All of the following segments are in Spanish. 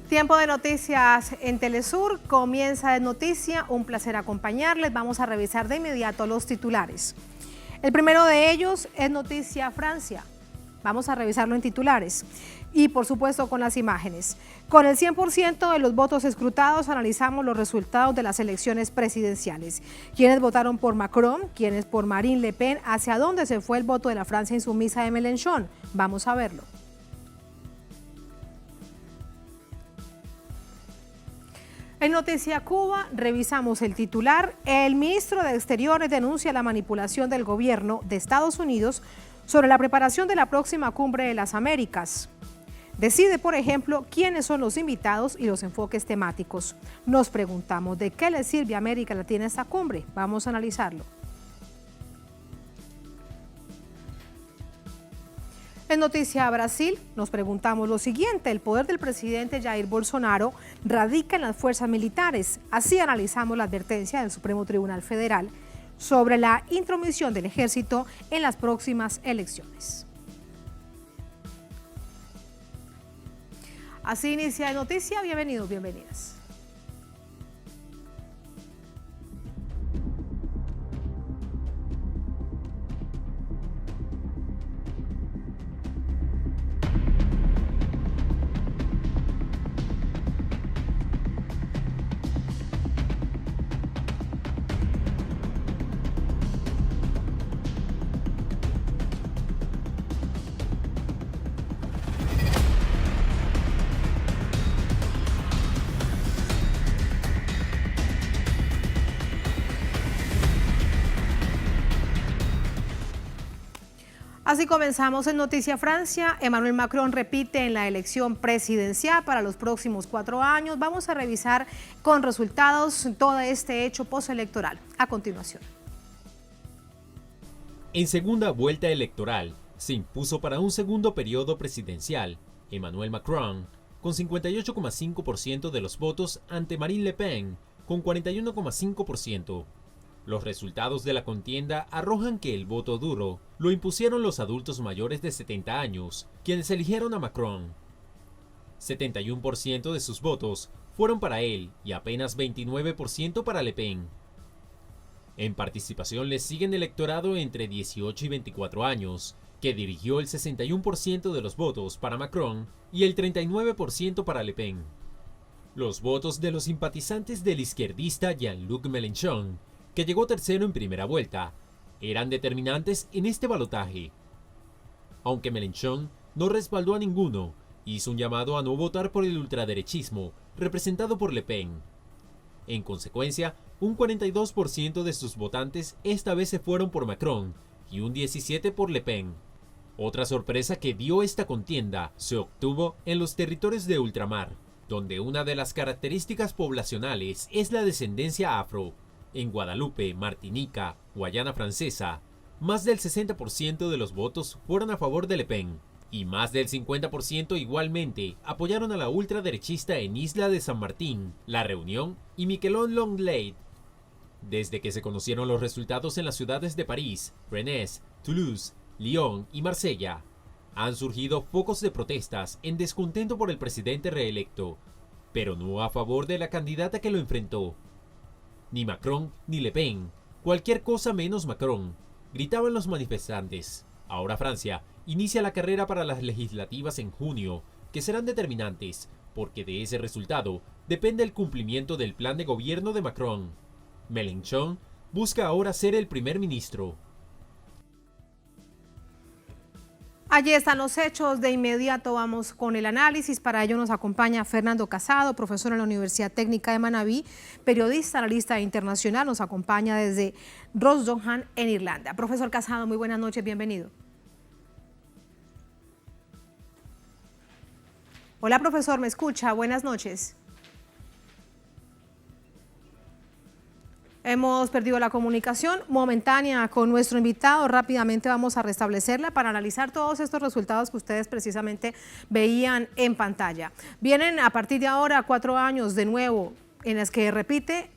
Tiempo de noticias en Telesur, comienza de noticia, un placer acompañarles. Vamos a revisar de inmediato los titulares. El primero de ellos es Noticia Francia. Vamos a revisarlo en titulares y por supuesto con las imágenes. Con el 100% de los votos escrutados analizamos los resultados de las elecciones presidenciales. ¿Quiénes votaron por Macron? ¿Quiénes por Marine Le Pen? ¿Hacia dónde se fue el voto de la Francia insumisa de Mélenchon? Vamos a verlo. En Noticia Cuba, revisamos el titular. El ministro de Exteriores denuncia la manipulación del gobierno de Estados Unidos sobre la preparación de la próxima Cumbre de las Américas. Decide, por ejemplo, quiénes son los invitados y los enfoques temáticos. Nos preguntamos, ¿de qué le sirve a América Latina esta cumbre? Vamos a analizarlo. En Noticia Brasil, nos preguntamos lo siguiente: el poder del presidente Jair Bolsonaro radica en las fuerzas militares. Así analizamos la advertencia del Supremo Tribunal Federal sobre la intromisión del ejército en las próximas elecciones. Así inicia la noticia. Bienvenidos, bienvenidas. Así comenzamos en Noticia Francia. Emmanuel Macron repite en la elección presidencial para los próximos 4 años. Vamos a revisar con resultados todo este hecho postelectoral a continuación. En segunda vuelta electoral, se impuso para un segundo periodo presidencial Emmanuel Macron con 58,5% de los votos ante Marine Le Pen con 41,5%. Los resultados de la contienda arrojan que el voto duro lo impusieron los adultos mayores de 70 años, quienes eligieron a Macron. 71% de sus votos fueron para él y apenas 29% para Le Pen. En participación le siguen el electorado entre 18 y 24 años, que dirigió el 61% de los votos para Macron y el 39% para Le Pen. Los votos de los simpatizantes del izquierdista Jean-Luc Mélenchon, que llegó tercero en primera vuelta, eran determinantes en este balotaje. Aunque Mélenchon no respaldó a ninguno, hizo un llamado a no votar por el ultraderechismo representado por Le Pen. En consecuencia, un 42% de sus votantes esta vez se fueron por Macron y un 17% por Le Pen. Otra sorpresa que dio esta contienda se obtuvo en los territorios de ultramar, donde una de las características poblacionales es la descendencia afro. En Guadalupe, Martinica, Guayana Francesa, más del 60% de los votos fueron a favor de Le Pen, y más del 50% igualmente apoyaron a la ultraderechista en Isla de San Martín, La Reunión y Miquelon-Longlade. Desde que se conocieron los resultados en las ciudades de París, Rennes, Toulouse, Lyon y Marsella, han surgido focos de protestas en descontento por el presidente reelecto, pero no a favor de la candidata que lo enfrentó. Ni Macron ni Le Pen, cualquier cosa menos Macron, gritaban los manifestantes. Ahora Francia inicia la carrera para las legislativas en junio, que serán determinantes, porque de ese resultado depende el cumplimiento del plan de gobierno de Macron. Mélenchon busca ahora ser el primer ministro. Allí están los hechos. De inmediato vamos con el análisis. Para ello nos acompaña Fernando Casado, profesor en la Universidad Técnica de Manabí, periodista, analista internacional. Nos acompaña desde Rosdohan, en Irlanda. Profesor Casado, muy buenas noches, bienvenido. Hola, profesor, ¿me escucha? Buenas noches. Hemos perdido la comunicación momentánea con nuestro invitado. Rápidamente vamos a restablecerla para analizar todos estos resultados que ustedes precisamente veían en pantalla. Vienen a partir de ahora 4 años de nuevo en las que repite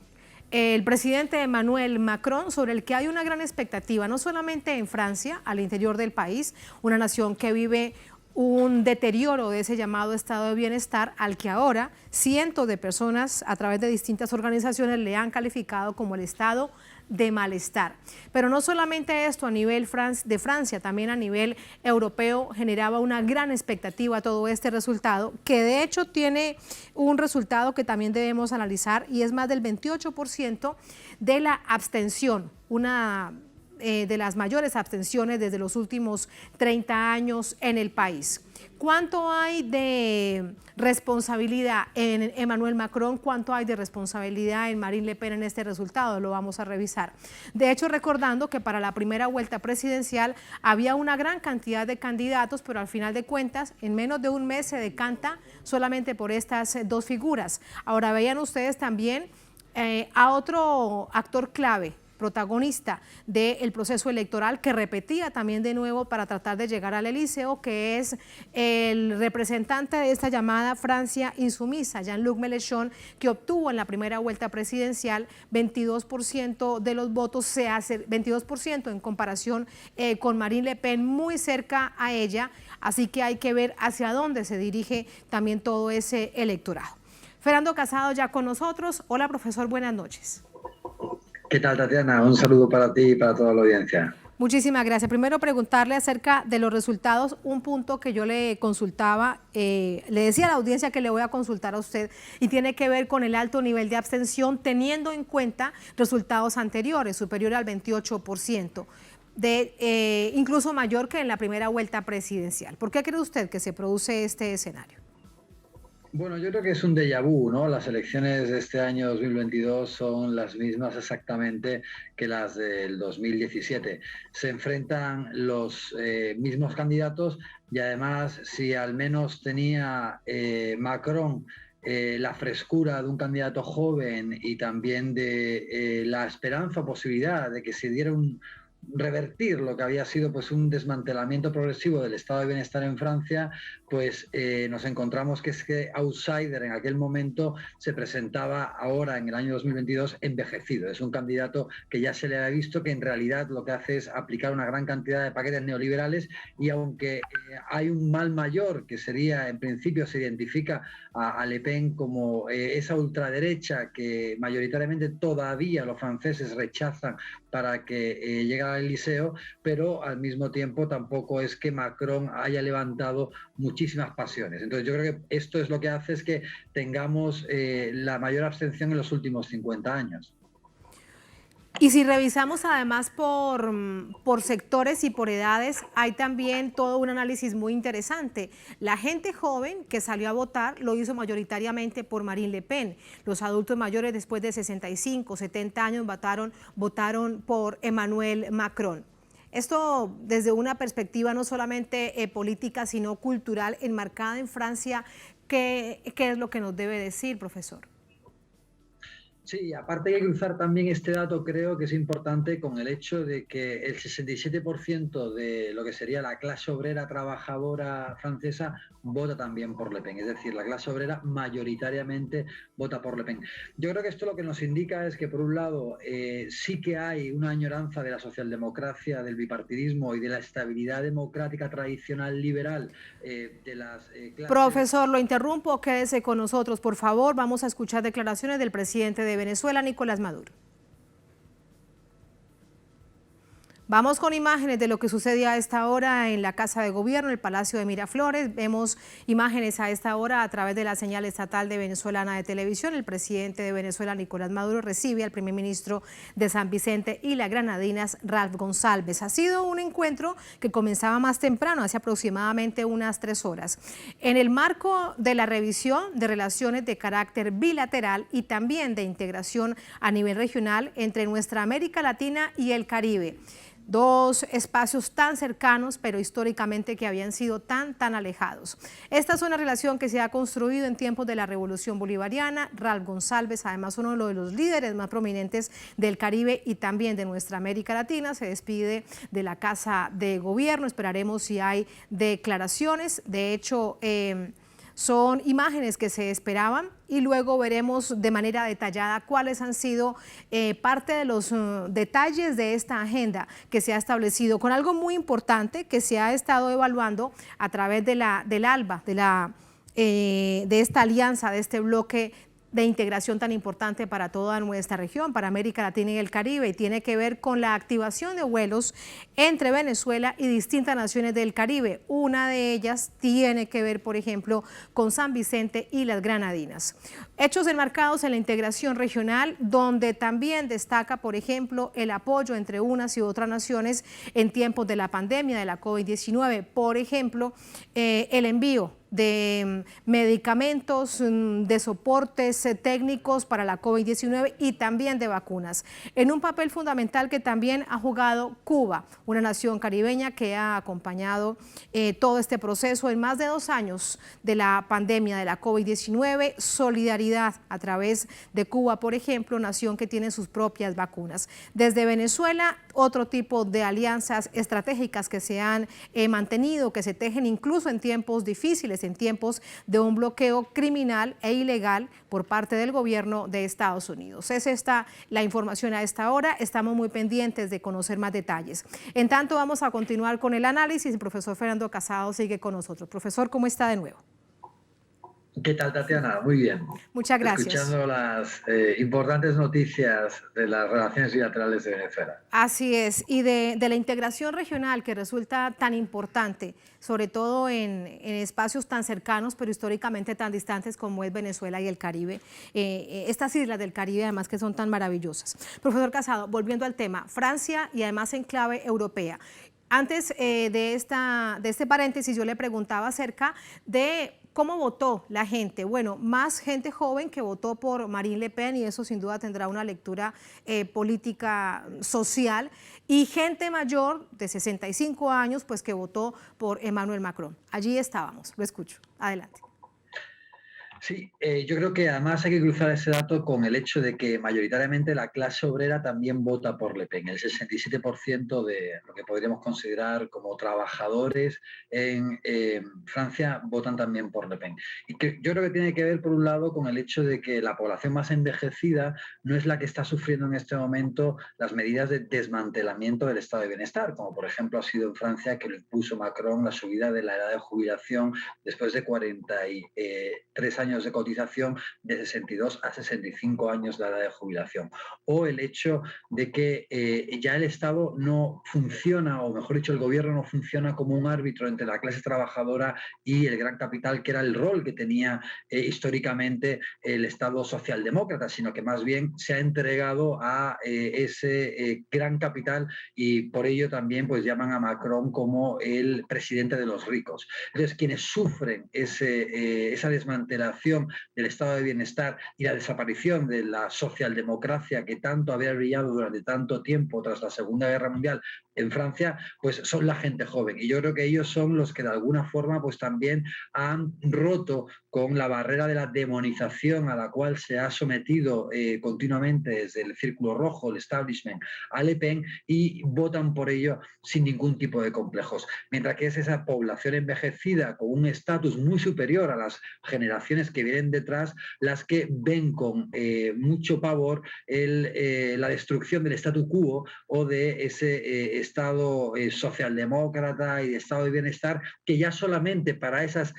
el presidente Emmanuel Macron, sobre el que hay una gran expectativa, no solamente en Francia, al interior del país, una nación que vive un deterioro de ese llamado estado de bienestar al que ahora cientos de personas a través de distintas organizaciones le han calificado como el estado de malestar. Pero no solamente esto a nivel de Francia, también a nivel europeo generaba una gran expectativa todo este resultado, que de hecho tiene un resultado que también debemos analizar y es más del 28% de la abstención, una de las mayores abstenciones desde los últimos 30 años en el país. ¿Cuánto hay de responsabilidad en Emmanuel Macron? ¿Cuánto hay de responsabilidad en Marine Le Pen en este resultado? Lo vamos a revisar. De hecho, recordando que para la primera vuelta presidencial había una gran cantidad de candidatos, pero al final de cuentas, en menos de un mes se decanta solamente por estas dos figuras. Ahora vean ustedes también a otro actor clave, protagonista del proceso electoral, que repetía también de nuevo para tratar de llegar al Elíseo, que es el representante de esta llamada Francia insumisa, Jean-Luc Mélenchon, que obtuvo en la primera vuelta presidencial 22% de los votos, se hace 22% en comparación con Marine Le Pen, muy cerca a ella, así que hay que ver hacia dónde se dirige también todo ese electorado. Fernando Casado ya con nosotros. Hola, profesor, buenas noches. ¿Qué tal, Tatiana? Un saludo para ti y para toda la audiencia. Muchísimas gracias. Primero preguntarle acerca de los resultados, un punto que yo le consultaba, le decía a la audiencia que le voy a consultar a usted, y tiene que ver con el alto nivel de abstención teniendo en cuenta resultados anteriores, superior al 28%, incluso mayor que en la primera vuelta presidencial. ¿Por qué cree usted que se produce este escenario? Bueno, yo creo que es un déjà vu, ¿no? Las elecciones de este año 2022 son las mismas exactamente que las del 2017. Se enfrentan los mismos candidatos y además, si al menos tenía Macron la frescura de un candidato joven y también de la esperanza o posibilidad de que se diera revertir lo que había sido pues un desmantelamiento progresivo del estado de bienestar en Francia, pues nos encontramos que este outsider en aquel momento se presentaba ahora en el año 2022 envejecido. Es un candidato que ya se le ha visto que en realidad lo que hace es aplicar una gran cantidad de paquetes neoliberales, y aunque hay un mal mayor que sería, en principio se identifica a Le Pen como esa ultraderecha que mayoritariamente todavía los franceses rechazan para que llegue al Elíseo, pero al mismo tiempo tampoco es que Macron haya levantado muchísimas pasiones. Entonces yo creo que esto es lo que hace es que tengamos la mayor abstención en los últimos 50 años. Y si revisamos además por sectores y por edades, hay también todo un análisis muy interesante. La gente joven que salió a votar lo hizo mayoritariamente por Marine Le Pen. Los adultos mayores después de 65, 70 años votaron por Emmanuel Macron. Esto desde una perspectiva no solamente política, sino cultural, enmarcada en Francia, ¿qué es lo que nos debe decir, profesor? Sí, aparte hay que cruzar también este dato, creo que es importante, con el hecho de que el 67% de lo que sería la clase obrera trabajadora francesa vota también por Le Pen, es decir, la clase obrera mayoritariamente vota por Le Pen. Yo creo que esto lo que nos indica es que, por un lado, sí que hay una añoranza de la socialdemocracia, del bipartidismo y de la estabilidad democrática tradicional liberal de las clases... Profesor, lo interrumpo, quédese con nosotros, por favor. Vamos a escuchar declaraciones del presidente de Venezuela, Nicolás Maduro. Vamos con imágenes de lo que sucede a esta hora en la Casa de Gobierno, el Palacio de Miraflores. Vemos imágenes a esta hora a través de la señal estatal de Venezolana de Televisión. El presidente de Venezuela, Nicolás Maduro, recibe al primer ministro de San Vicente y las Granadinas, Ralph González. Ha sido un encuentro que comenzaba más temprano, hace aproximadamente unas 3 horas. En el marco de la revisión de relaciones de carácter bilateral y también de integración a nivel regional entre nuestra América Latina y el Caribe. Dos espacios tan cercanos, pero históricamente que habían sido tan alejados. Esta es una relación que se ha construido en tiempos de la Revolución Bolivariana. Ralph González, además uno de los líderes más prominentes del Caribe y también de nuestra América Latina, se despide de la Casa de Gobierno. Esperaremos si hay declaraciones. De hecho, son imágenes que se esperaban y luego veremos de manera detallada cuáles han sido parte de los detalles de esta agenda que se ha establecido, con algo muy importante que se ha estado evaluando a través del ALBA, de esta alianza, de este bloque de integración tan importante para toda nuestra región, para América Latina y el Caribe, y tiene que ver con la activación de vuelos entre Venezuela y distintas naciones del Caribe. Una de ellas tiene que ver, por ejemplo, con San Vicente y las Granadinas. Hechos enmarcados en la integración regional, donde también destaca, por ejemplo, el apoyo entre unas y otras naciones en tiempos de la pandemia de la COVID-19. Por ejemplo, el envío de medicamentos, de soportes técnicos para la COVID-19 y también de vacunas, en un papel fundamental que también ha jugado Cuba, una nación caribeña que ha acompañado todo este proceso en más de 2 años de la pandemia de la COVID-19, solidaridad a través de Cuba, por ejemplo, nación que tiene sus propias vacunas. Desde Venezuela, otro tipo de alianzas estratégicas que se han mantenido, que se tejen incluso en tiempos difíciles, en tiempos de un bloqueo criminal e ilegal por parte del gobierno de Estados Unidos. Es esta la información a esta hora, estamos muy pendientes de conocer más detalles. En tanto, vamos a continuar con el análisis. El profesor Fernando Casado sigue con nosotros. Profesor, ¿cómo está de nuevo? ¿Qué tal, Tatiana? Muy bien. Muchas gracias. Escuchando las importantes noticias de las relaciones bilaterales de Venezuela. Así es, y de la integración regional que resulta tan importante, sobre todo en espacios tan cercanos, pero históricamente tan distantes como es Venezuela y el Caribe, estas islas del Caribe además que son tan maravillosas. Profesor Casado, volviendo al tema, Francia y además en clave europea. Antes de este paréntesis yo le preguntaba acerca de ¿cómo votó la gente? Bueno, más gente joven que votó por Marine Le Pen, y eso sin duda tendrá una lectura política social, y gente mayor de 65 años pues que votó por Emmanuel Macron. Allí estábamos, lo escucho. Adelante. Sí, yo creo que además hay que cruzar ese dato con el hecho de que mayoritariamente la clase obrera también vota por Le Pen. El 67% de lo que podríamos considerar como trabajadores en Francia votan también por Le Pen. Y que yo creo que tiene que ver, por un lado, con el hecho de que la población más envejecida no es la que está sufriendo en este momento las medidas de desmantelamiento del estado de bienestar, como por ejemplo ha sido en Francia, que lo impuso Macron, la subida de la edad de jubilación después de 43 años de cotización, de 62 a 65 años de edad de jubilación. O el hecho de que ya el Estado no funciona, o mejor dicho, el gobierno no funciona como un árbitro entre la clase trabajadora y el gran capital, que era el rol que tenía históricamente el Estado socialdemócrata, sino que más bien se ha entregado a ese gran capital, y por ello también pues llaman a Macron como el presidente de los ricos. Entonces, quienes sufren esa desmantelación del estado de bienestar y la desaparición de la socialdemocracia que tanto había brillado durante tanto tiempo tras la Segunda Guerra Mundial en Francia, pues son la gente joven. Y yo creo que ellos son los que de alguna forma pues también han roto con la barrera de la demonización a la cual se ha sometido continuamente desde el Círculo Rojo, el establishment, a Le Pen, y votan por ello sin ningún tipo de complejos. Mientras que es esa población envejecida con un estatus muy superior a las generaciones que vienen detrás las que ven con mucho pavor la destrucción del statu quo o de ese estado socialdemócrata y de estado de bienestar, que ya solamente para esas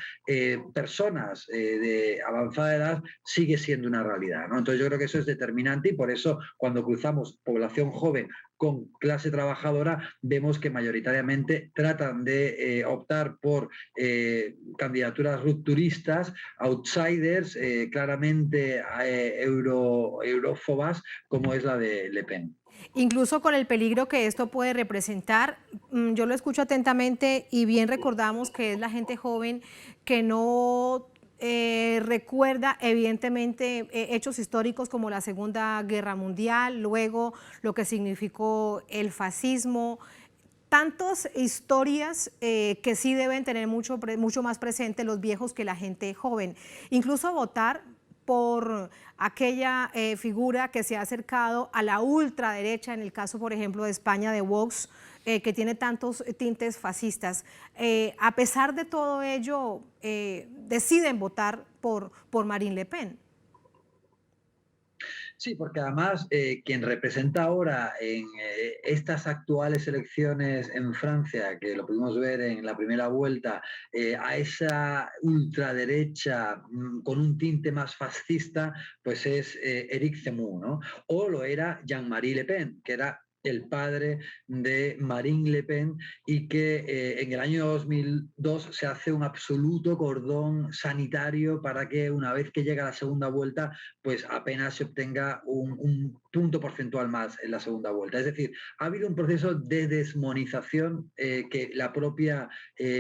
personas de avanzada edad sigue siendo una realidad, ¿no? Entonces yo creo que eso es determinante, y por eso cuando cruzamos población joven con clase trabajadora vemos que mayoritariamente tratan de optar por candidaturas rupturistas, outsiders, claramente eurófobas, como es la de Le Pen. Incluso con el peligro que esto puede representar, yo lo escucho atentamente y bien recordamos que es la gente joven que no recuerda evidentemente hechos históricos como la Segunda Guerra Mundial, luego lo que significó el fascismo, tantas historias que sí deben tener mucho más presente los viejos que la gente joven. Incluso votar por aquella figura que se ha acercado a la ultraderecha, en el caso, por ejemplo, de España, de Vox, que tiene tantos tintes fascistas. A pesar de todo ello, deciden votar por Marine Le Pen. Sí, porque además quien representa ahora en estas actuales elecciones en Francia, que lo pudimos ver en la primera vuelta, a esa ultraderecha con un tinte más fascista, pues es Éric Zemmour, ¿no? O lo era Jean-Marie Le Pen, que era el padre de Marine Le Pen y que en el año 2002 se hace un absoluto cordón sanitario para que una vez que llega la segunda vuelta pues apenas se obtenga un punto porcentual más en la segunda vuelta. Es decir, ha habido un proceso de desmonización que la propia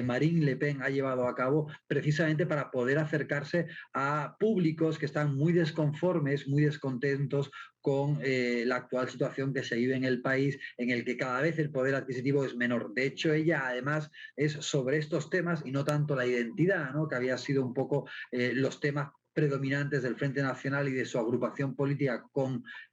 Marine Le Pen ha llevado a cabo precisamente para poder acercarse a públicos que están muy desconformes, muy descontentos con la actual situación que se vive en el país, en el que cada vez el poder adquisitivo es menor. De hecho, ella además es sobre estos temas y no tanto la identidad, ¿no? Que había sido un poco los temas predominantes del Frente Nacional y de su agrupación política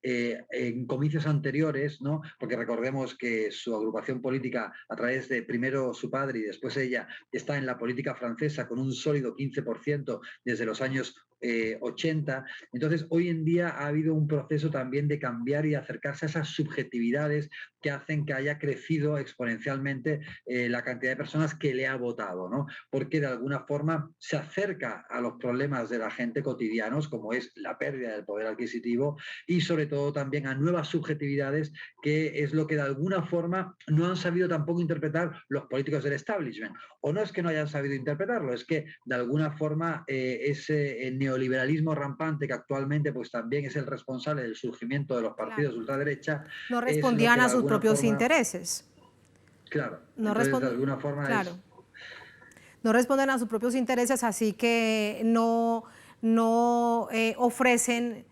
en comicios anteriores, ¿no? Porque recordemos que su agrupación política, a través de primero su padre y después ella, está en la política francesa con un sólido 15% desde los años 80. Entonces, hoy en día ha habido un proceso también de cambiar y acercarse a esas subjetividades que hacen que haya crecido exponencialmente la cantidad de personas que le ha votado, ¿no? Porque de alguna forma se acerca a los problemas de la gente cotidianos, como es la pérdida del poder adquisitivo, y sobre todo también a nuevas subjetividades, que es lo que de alguna forma no han sabido tampoco interpretar los políticos del establishment. O no es que no hayan sabido interpretarlo, es que de alguna forma ese neoliberalismo rampante que actualmente pues también es el responsable del surgimiento de los partidos de ultraderecha, No es lo que respondían de a sus alguna propios forma... intereses. Claro, No entonces de responden, alguna forma claro, es... no responden a sus propios intereses, así que no ofrecen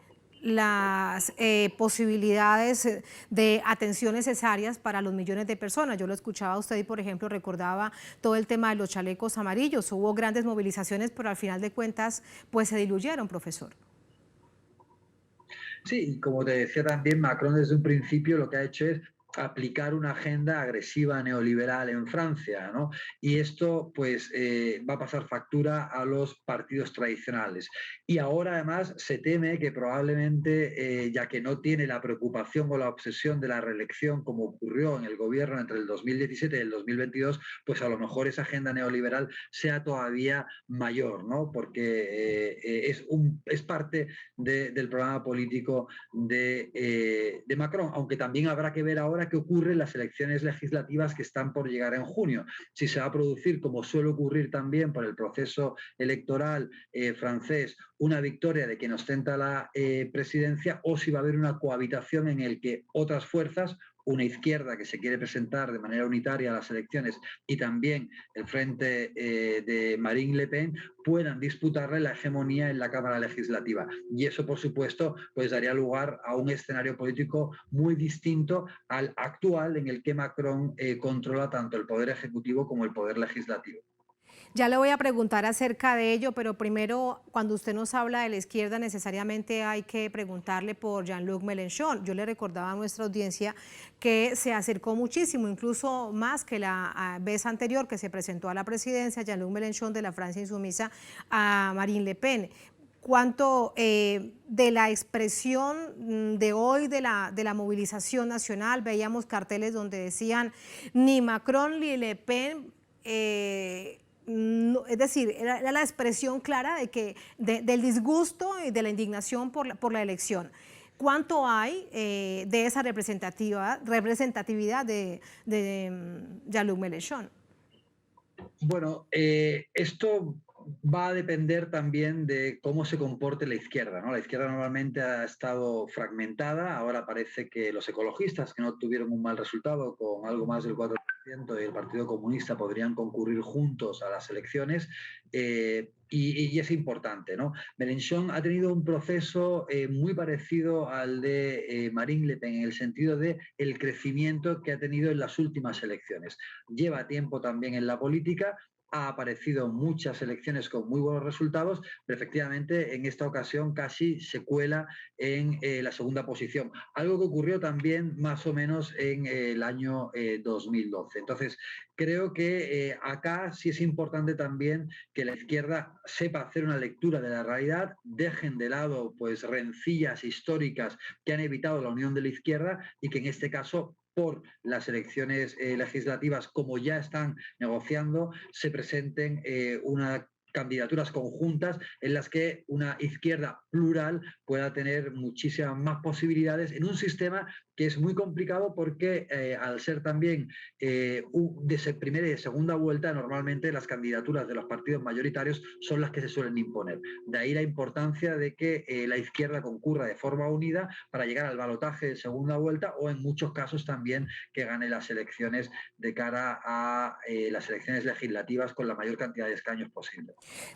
las posibilidades de atención necesarias para los millones de personas. Yo lo escuchaba a usted y, por ejemplo, recordaba todo el tema de los chalecos amarillos. Hubo grandes movilizaciones, pero al final de cuentas, pues se diluyeron, profesor. Sí, como te decía también, Macron desde un principio lo que ha hecho es aplicar una agenda agresiva neoliberal en Francia, ¿no? Y esto pues va a pasar factura a los partidos tradicionales. Y ahora además se teme que probablemente, ya que no tiene la preocupación o la obsesión de la reelección como ocurrió en el gobierno entre el 2017 y el 2022, pues a lo mejor esa agenda neoliberal sea todavía mayor, ¿no? Porque es parte del programa político de Macron, aunque también habrá que ver ahora qué ocurre en las elecciones legislativas que están por llegar en junio. Si se va a producir, como suele ocurrir también por el proceso electoral francés, una victoria de quien ostenta la presidencia, o si va a haber una cohabitación en el que otras fuerzas, una izquierda que se quiere presentar de manera unitaria a las elecciones y también el frente de Marine Le Pen, puedan disputarle la hegemonía en la Cámara Legislativa. Y eso, por supuesto, pues daría lugar a un escenario político muy distinto al actual, en el que Macron controla tanto el poder ejecutivo como el poder legislativo. Ya le voy a preguntar acerca de ello, pero primero, cuando usted nos habla de la izquierda, necesariamente hay que preguntarle por Jean-Luc Mélenchon. Yo le recordaba a nuestra audiencia que se acercó muchísimo, incluso más que la vez anterior que se presentó a la presidencia, Jean-Luc Mélenchon de la Francia Insumisa, a Marine Le Pen. ¿Cuánto de la expresión de hoy de la movilización nacional? Veíamos carteles donde decían ni Macron ni Le Pen, no, es decir, era la expresión clara del disgusto y de la indignación por la elección. ¿Cuánto hay de esa representatividad de Jean-Luc Mélenchon? Bueno, esto va a depender también de cómo se comporte la izquierda, ¿no? La izquierda normalmente ha estado fragmentada, ahora parece que los ecologistas, que no tuvieron un mal resultado, con algo más del 4%, y el Partido Comunista podrían concurrir juntos a las elecciones, y es importante, ¿no? Mélenchon ha tenido un proceso muy parecido al de Marine Le Pen, en el sentido de el crecimiento que ha tenido en las últimas elecciones. Lleva tiempo también en la política, ha aparecido en muchas elecciones con muy buenos resultados, pero efectivamente en esta ocasión casi se cuela en la segunda posición, algo que ocurrió también más o menos en el año 2012. Entonces, creo que acá sí es importante también que la izquierda sepa hacer una lectura de la realidad, dejen de lado pues rencillas históricas que han evitado la unión de la izquierda y que en este caso por las elecciones legislativas, como ya están negociando, se presenten una candidaturas conjuntas en las que una izquierda plural pueda tener muchísimas más posibilidades en un sistema que es muy complicado porque al ser también de primera y de segunda vuelta, normalmente las candidaturas de los partidos mayoritarios son las que se suelen imponer. De ahí la importancia de que la izquierda concurra de forma unida para llegar al balotaje de segunda vuelta o en muchos casos también que gane las elecciones de cara a las elecciones legislativas con la mayor cantidad de escaños posible.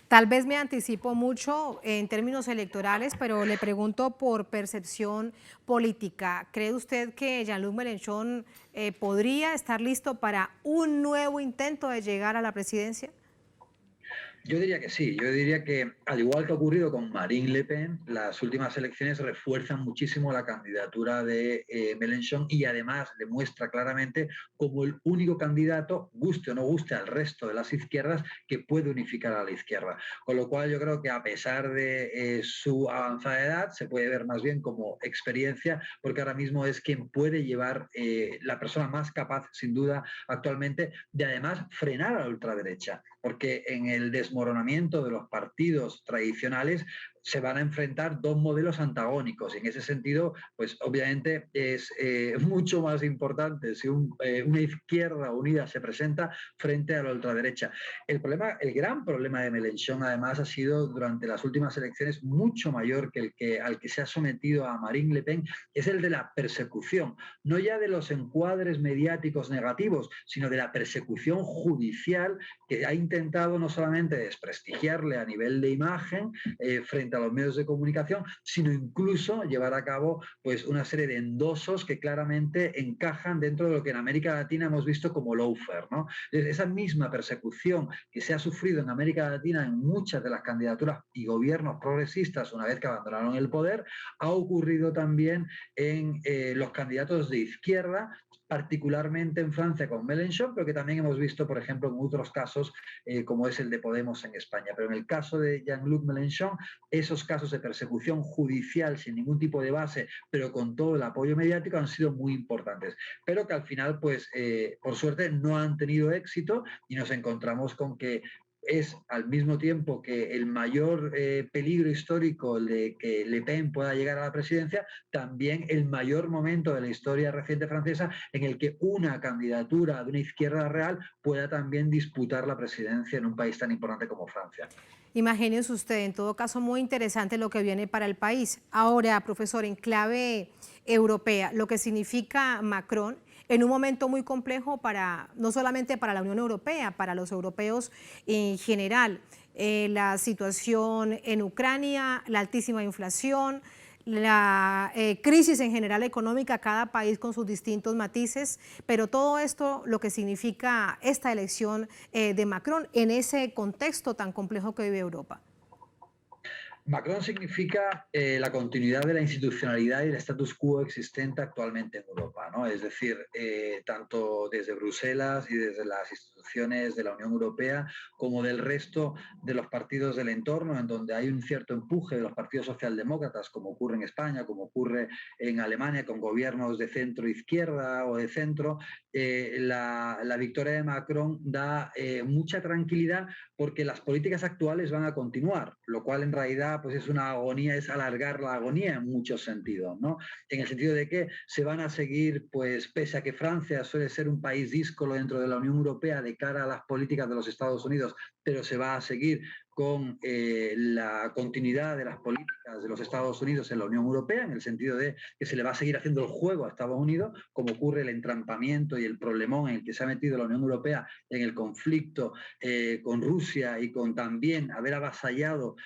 Tal vez me anticipo mucho en términos electorales, pero le pregunto por percepción política. ¿Cree usted que Jean-Luc Mélenchon podría estar listo para un nuevo intento de llegar a la presidencia? Yo diría que sí, yo diría que al igual que ha ocurrido con Marine Le Pen, las últimas elecciones refuerzan muchísimo la candidatura de Mélenchon y además demuestra claramente como el único candidato, guste o no guste al resto de las izquierdas, que puede unificar a la izquierda. Con lo cual yo creo que a pesar de su avanzada edad, se puede ver más bien como experiencia, porque ahora mismo es quien puede llevar la persona más capaz, sin duda, actualmente, de además frenar a la ultraderecha, porque en el desmoronamiento de los partidos tradicionales se van a enfrentar dos modelos antagónicos y en ese sentido, pues obviamente es mucho más importante si una izquierda unida se presenta frente a la ultraderecha. El gran problema de Mélenchon además ha sido durante las últimas elecciones mucho mayor que al que se ha sometido a Marine Le Pen, es el de la persecución, no ya de los encuadres mediáticos negativos, sino de la persecución judicial que ha intentado no solamente desprestigiarle a nivel de imagen frente a los medios de comunicación, sino incluso llevar a cabo pues una serie de endosos que claramente encajan dentro de lo que en América Latina hemos visto como lawfare, ¿no? Esa misma persecución que se ha sufrido en América Latina en muchas de las candidaturas y gobiernos progresistas una vez que abandonaron el poder, ha ocurrido también en los candidatos de izquierda, particularmente en Francia con Mélenchon, pero que también hemos visto, por ejemplo, en otros casos, como es el de Podemos en España. Pero en el caso de Jean-Luc Mélenchon, esos casos de persecución judicial sin ningún tipo de base, pero con todo el apoyo mediático, han sido muy importantes. Pero que al final, pues, por suerte, no han tenido éxito y nos encontramos con que es al mismo tiempo que el mayor peligro histórico de que Le Pen pueda llegar a la presidencia, también el mayor momento de la historia reciente francesa en el que una candidatura de una izquierda real pueda también disputar la presidencia en un país tan importante como Francia. Imagínese usted, en todo caso, muy interesante lo que viene para el país. Ahora, profesor, en clave europea, lo que significa Macron en un momento muy complejo para, no solamente para la Unión Europea, para los europeos en general. La situación en Ucrania, la altísima inflación, la crisis en general económica, cada país con sus distintos matices, pero todo esto lo que significa esta elección de Macron en ese contexto tan complejo que vive Europa. Macron significa la continuidad de la institucionalidad y el status quo existente actualmente en Europa, ¿no? Es decir, tanto desde Bruselas y desde las instituciones de la Unión Europea como del resto de los partidos del entorno, en donde hay un cierto empuje de los partidos socialdemócratas, como ocurre en España, como ocurre en Alemania con gobiernos de centro-izquierda o de centro. La victoria de Macron da mucha tranquilidad porque las políticas actuales van a continuar, lo cual en realidad pues es una agonía, es alargar la agonía en muchos sentidos, ¿no? En el sentido de que se van a seguir, pues pese a que Francia suele ser un país díscolo dentro de la Unión Europea de cara a las políticas de los Estados Unidos, pero se va a seguir con la continuidad de las políticas de los Estados Unidos en la Unión Europea, en el sentido de que se le va a seguir haciendo el juego a Estados Unidos, como ocurre el entrampamiento y el problemón en el que se ha metido la Unión Europea en el conflicto con Rusia y con también haber avasallado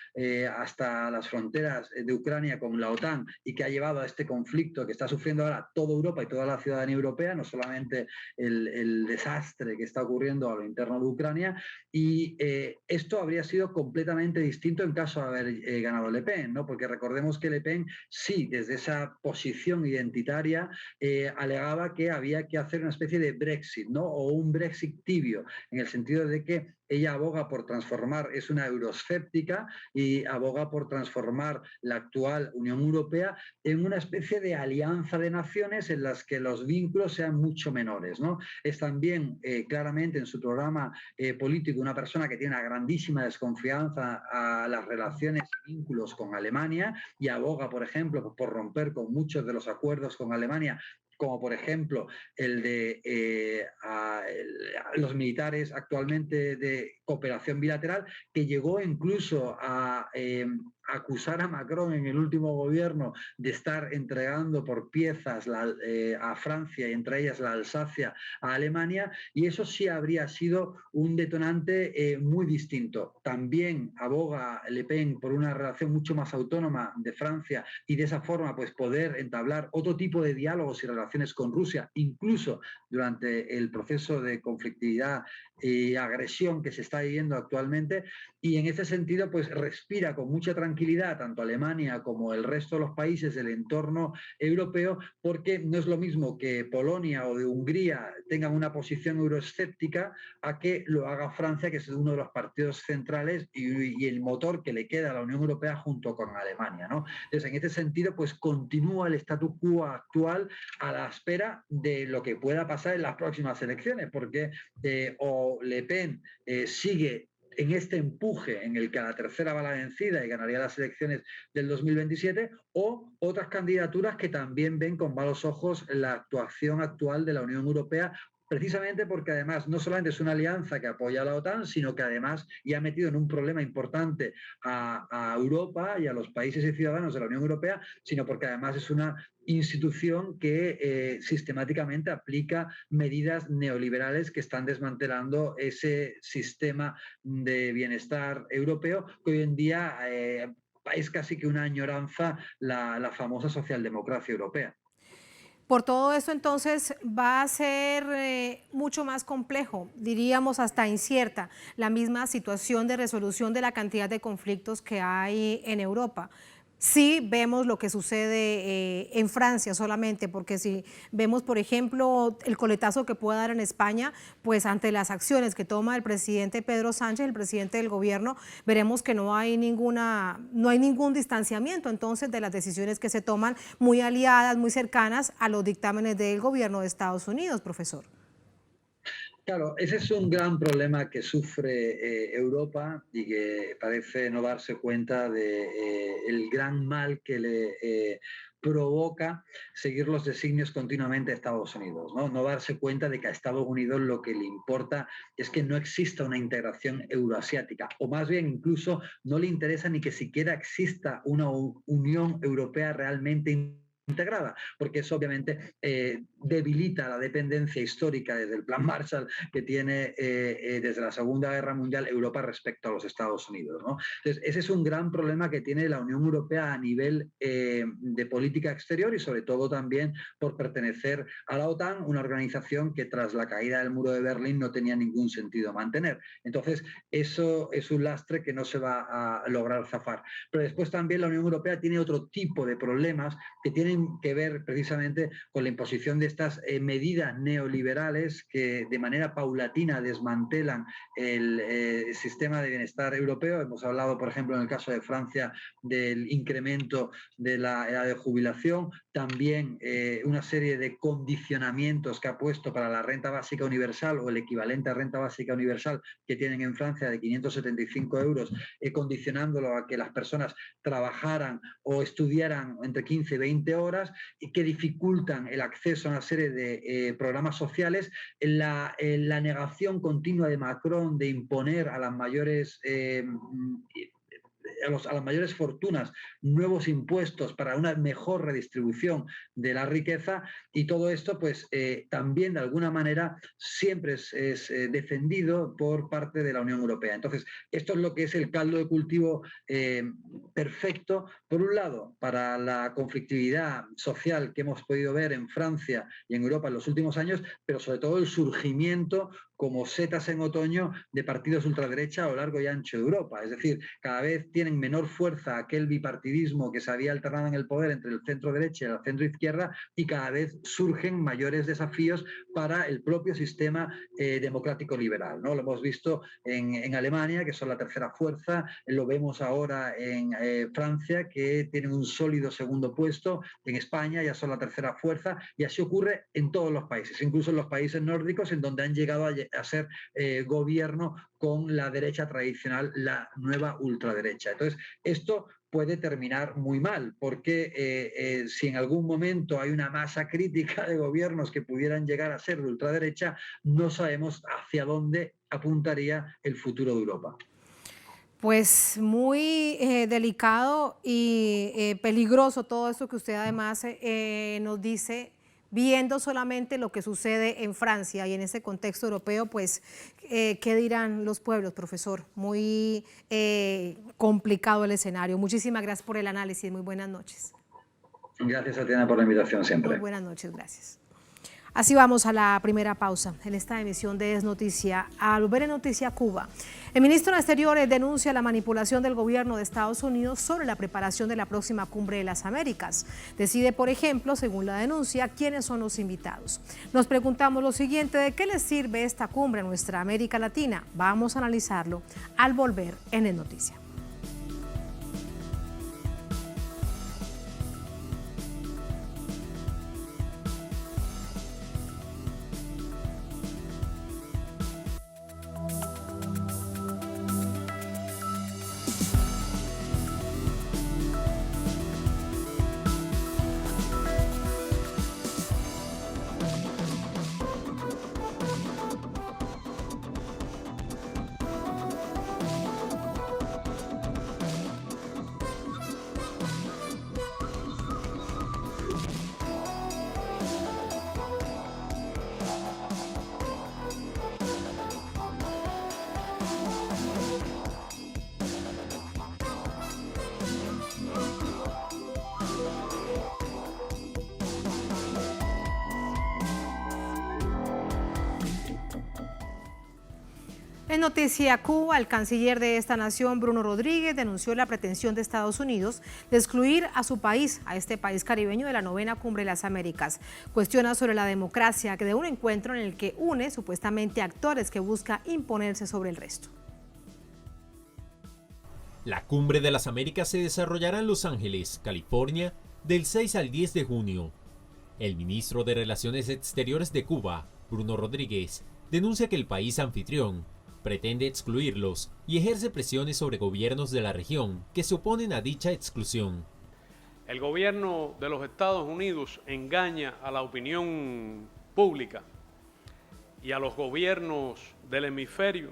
hasta las fronteras de Ucrania con la OTAN, y que ha llevado a este conflicto que está sufriendo ahora toda Europa y toda la ciudadanía europea, no solamente el desastre que está ocurriendo a lo interno de Ucrania. Y esto habría sido completamente distinto en caso de haber ganado Le Pen, ¿no? Porque recordemos que Le Pen sí, desde esa posición identitaria, alegaba que había que hacer una especie de Brexit, ¿no? O un Brexit tibio, en el sentido de que ella aboga por transformar, es una euroscéptica y aboga por transformar la actual Unión Europea en una especie de alianza de naciones en las que los vínculos sean mucho menores, ¿no? Es también claramente en su programa político una persona que tiene una grandísima desconfianza a las relaciones y vínculos con Alemania, y aboga, por ejemplo, por romper con muchos de los acuerdos con Alemania, como por ejemplo el de los militares actualmente de cooperación bilateral, que llegó incluso a acusar a Macron en el último gobierno de estar entregando por piezas a Francia, y entre ellas la Alsacia, a Alemania, y eso sí habría sido un detonante muy distinto. También aboga Le Pen por una relación mucho más autónoma de Francia, y de esa forma pues poder entablar otro tipo de diálogos y relaciones con Rusia, incluso durante el proceso de conflictividad y agresión que se está viviendo actualmente. Y en ese sentido pues respira con mucha tranquilidad tanto Alemania como el resto de los países del entorno europeo, porque no es lo mismo que Polonia o de Hungría tengan una posición euroescéptica a que lo haga Francia, que es uno de los partidos centrales y el motor que le queda a la Unión Europea junto con Alemania, ¿no? Entonces, en este sentido, pues continúa el statu quo actual a la espera de lo que pueda pasar en las próximas elecciones, porque o Le Pen sigue en este empuje en el que a la tercera va la vencida y ganaría las elecciones del 2027, o otras candidaturas que también ven con malos ojos la actuación actual de la Unión Europea, precisamente porque además no solamente es una alianza que apoya a la OTAN, sino que además ya ha metido en un problema importante a Europa y a los países y ciudadanos de la Unión Europea, sino porque además es una institución que sistemáticamente aplica medidas neoliberales que están desmantelando ese sistema de bienestar europeo, que hoy en día es casi que una añoranza la famosa socialdemocracia europea. Por todo esto, entonces, va a ser mucho más complejo, diríamos hasta incierta, la misma situación de resolución de la cantidad de conflictos que hay en Europa. Sí vemos lo que sucede en Francia solamente, porque si vemos, por ejemplo, el coletazo que puede dar en España, pues ante las acciones que toma el presidente Pedro Sánchez, el presidente del gobierno, veremos que no hay ningún distanciamiento entonces de las decisiones que se toman, muy aliadas, muy cercanas a los dictámenes del gobierno de Estados Unidos, profesor. Claro, ese es un gran problema que sufre Europa, y que parece no darse cuenta de el gran mal que le provoca seguir los designios continuamente a Estados Unidos, ¿no? No darse cuenta de que a Estados Unidos lo que le importa es que no exista una integración euroasiática, o más bien incluso no le interesa ni que siquiera exista una Unión Europea realmente integrada, porque eso obviamente debilita la dependencia histórica desde el Plan Marshall que tiene desde la Segunda Guerra Mundial Europa respecto a los Estados Unidos, ¿no? Entonces, ese es un gran problema que tiene la Unión Europea a nivel de política exterior, y sobre todo también por pertenecer a la OTAN, una organización que tras la caída del muro de Berlín no tenía ningún sentido mantener. Entonces, eso es un lastre que no se va a lograr zafar. Pero después también la Unión Europea tiene otro tipo de problemas que tienen que ver precisamente con la imposición de estas medidas neoliberales que de manera paulatina desmantelan el sistema de bienestar europeo. Hemos hablado, por ejemplo, en el caso de Francia, del incremento de la edad de jubilación, también una serie de condicionamientos que ha puesto para la renta básica universal, o el equivalente a renta básica universal que tienen en Francia de 575 euros, condicionándolo a que las personas trabajaran o estudiaran entre 15 y 20 horas, y que dificultan el acceso a serie de programas sociales, la negación continua de Macron de imponer a las mayores a las mayores fortunas nuevos impuestos para una mejor redistribución de la riqueza, y todo esto pues también de alguna manera siempre es defendido por parte de la Unión Europea. Entonces esto es lo que es el caldo de cultivo perfecto, por un lado, para la conflictividad social que hemos podido ver en Francia y en Europa en los últimos años, pero sobre todo el surgimiento como setas en otoño de partidos ultraderecha a lo largo y ancho de Europa. Es decir, cada vez tienen menor fuerza aquel bipartidismo que se había alternado en el poder entre el centro derecha y el centro izquierda, y cada vez surgen mayores desafíos para el propio sistema democrático liberal, ¿no? Lo hemos visto en Alemania, que son la tercera fuerza, lo vemos ahora en Francia, que tienen un sólido segundo puesto, en España ya son la tercera fuerza, y así ocurre en todos los países, incluso en los países nórdicos, en donde han llegado a ser gobierno con la derecha tradicional, la nueva ultraderecha. Entonces, esto puede terminar muy mal, porque si en algún momento hay una masa crítica de gobiernos que pudieran llegar a ser de ultraderecha, no sabemos hacia dónde apuntaría el futuro de Europa. Pues muy delicado y peligroso todo esto que usted además nos dice, viendo solamente lo que sucede en Francia y en ese contexto europeo, pues, ¿qué dirán los pueblos, profesor? Muy complicado el escenario. Muchísimas gracias por el análisis. Muy buenas noches. Gracias, Tatiana, por la invitación siempre. Muy buenas noches, gracias. Así vamos a la primera pausa en esta emisión de Es Noticia. Al volver en Noticia Cuba, el ministro de Exteriores denuncia la manipulación del gobierno de Estados Unidos sobre la preparación de la próxima Cumbre de las Américas. Decide, por ejemplo, según la denuncia, quiénes son los invitados. Nos preguntamos lo siguiente: ¿de qué le sirve esta cumbre a nuestra América Latina? Vamos a analizarlo al volver en Es Noticia. En Noticia Cuba, el canciller de esta nación, Bruno Rodríguez, denunció la pretensión de Estados Unidos de excluir a su país, a este país caribeño, de la novena Cumbre de las Américas. Cuestiona sobre la democracia de un encuentro en el que une supuestamente actores que busca imponerse sobre el resto. La Cumbre de las Américas se desarrollará en Los Ángeles, California, del 6 al 10 de junio. El ministro de Relaciones Exteriores de Cuba, Bruno Rodríguez, denuncia que el país anfitrión pretende excluirlos y ejerce presiones sobre gobiernos de la región que se oponen a dicha exclusión. El gobierno de los Estados Unidos engaña a la opinión pública y a los gobiernos del hemisferio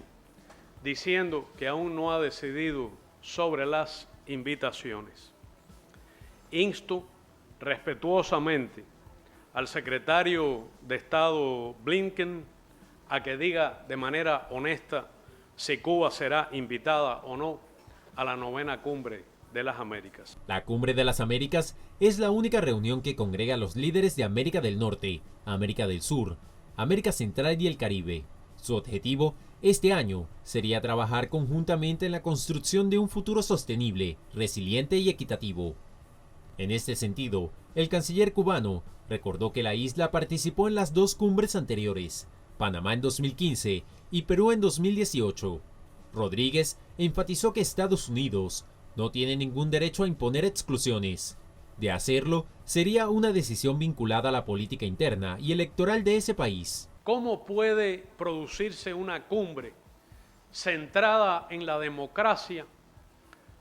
diciendo que aún no ha decidido sobre las invitaciones. Insto respetuosamente al secretario de Estado Blinken a que diga de manera honesta si Cuba será invitada o no a la novena Cumbre de las Américas. La Cumbre de las Américas es la única reunión que congrega a los líderes de América del Norte, América del Sur, América Central y el Caribe. Su objetivo este año sería trabajar conjuntamente en la construcción de un futuro sostenible, resiliente y equitativo. En este sentido, el canciller cubano recordó que la isla participó en las dos cumbres anteriores, Panamá en 2015 y Perú en 2018. Rodríguez enfatizó que Estados Unidos no tiene ningún derecho a imponer exclusiones. De hacerlo, sería una decisión vinculada a la política interna y electoral de ese país. ¿Cómo puede producirse una cumbre centrada en la democracia,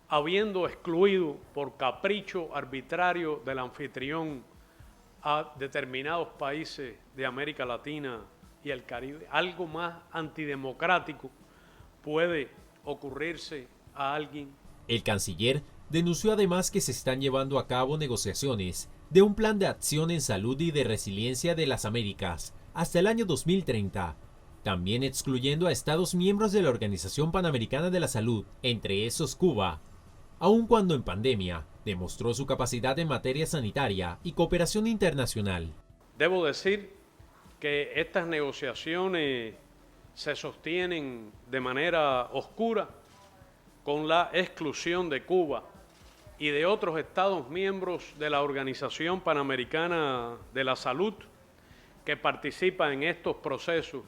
habiendo excluido por capricho arbitrario del anfitrión a determinados países de América Latina y el Caribe. Algo más antidemocrático puede ocurrirse a alguien. El canciller denunció además que se están llevando a cabo negociaciones de un plan de acción en salud y de resiliencia de las Américas hasta el año 2030, también excluyendo a Estados miembros de la Organización Panamericana de la Salud, entre esos Cuba, aun cuando en pandemia demostró su capacidad en materia sanitaria y cooperación internacional. Debo decir que estas negociaciones se sostienen de manera oscura con la exclusión de Cuba y de otros Estados miembros de la Organización Panamericana de la Salud que participan en estos procesos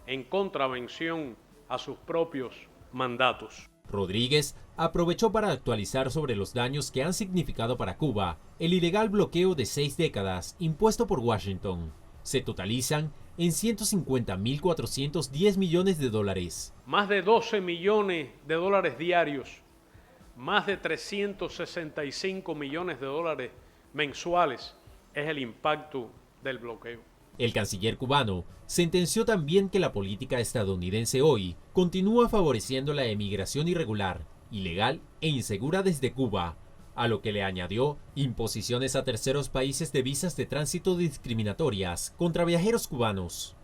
en contravención a sus propios mandatos. Rodríguez aprovechó para actualizar sobre los daños que han significado para Cuba el ilegal bloqueo de 6 décadas impuesto por Washington. Se totalizan en 150.410 millones de dólares. Más de 12 millones de dólares diarios, más de 365 millones de dólares mensuales es el impacto del bloqueo. El canciller cubano sentenció también que la política estadounidense hoy continúa favoreciendo la emigración irregular, ilegal e insegura desde Cuba, a lo que le añadió imposiciones a terceros países de visas de tránsito discriminatorias contra viajeros cubanos.